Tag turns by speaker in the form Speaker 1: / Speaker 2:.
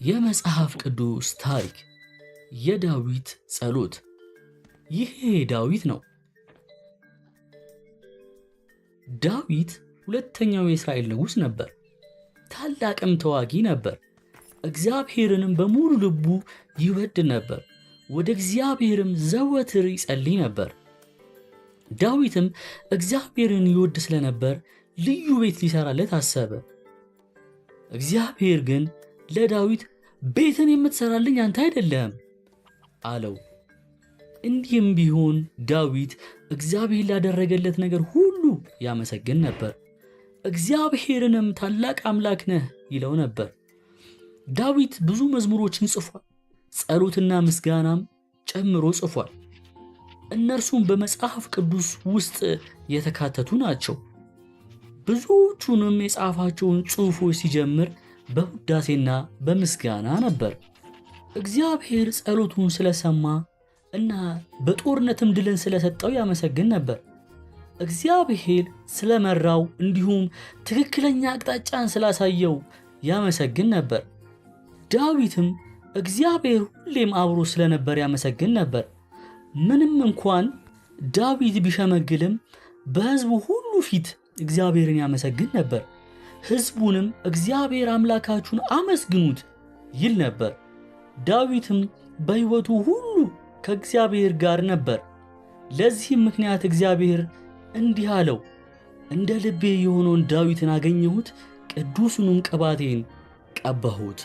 Speaker 1: የመጽሐፍ ቅዱስ ታሪክ የዳዊት ጸሎት። ይሄ ዳዊት ነው። ዳዊት ሁለተኛው የእስራኤል ንጉሥ ነበር። ታላቅም ተዋጊ ነበር። እግዚአብሔርንም በሙሉ ልቡ ይወድ ነበር። ወደ እግዚአብሔርም ዘወትር ይጸልይ ነበር። ዳዊትም እግዚአብሔርን ይወድ ስለነበር ልዩ ቤት ሊሰራለት አሰበ። እግዚአብሔር ግን ለዳዊት ቤትን የምትሰራልኝ አንተ አይደለም አለው። እንዲህም ቢሆን ዳዊት እግዚአብሔር ላደረገለት ነገር ሁሉ ያመሰግን ነበር። እግዚአብሔርንም ታላቅ አምላክ ነህ ይለው ነበር። ዳዊት ብዙ መዝሙሮችን ጽፏል። ጸሎትና ምስጋናም ጨምሮ ጽፏል። እነርሱም በመጽሐፍ ቅዱስ ውስጥ የተካተቱ ናቸው። ብዙዎቹንም የጻፋቸውን ጽሑፎች ሲጀምር በውዳሴና በምስጋና ነበር። እግዚአብሔር ጸሎቱን ስለሰማ እና በጦርነትም ድልን ስለሰጠው ያመሰግን ነበር። እግዚአብሔር ስለመራው እንዲሁም ትክክለኛ አቅጣጫን ስላሳየው ያመሰግን ነበር። ዳዊትም እግዚአብሔር ሁሌም አብሮ ስለነበር ያመሰግን ነበር። ምንም እንኳን ዳዊት ቢሸመግልም በሕዝቡ ሁሉ ፊት እግዚአብሔርን ያመሰግን ነበር። ሕዝቡንም እግዚአብሔር አምላካችሁን አመስግኑት ይል ነበር። ዳዊትም በሕይወቱ ሁሉ ከእግዚአብሔር ጋር ነበር። ለዚህም ምክንያት እግዚአብሔር እንዲህ አለው፣ እንደ ልቤ የሆነውን ዳዊትን አገኘሁት፣ ቅዱሱንም ቅባቴን ቀባሁት።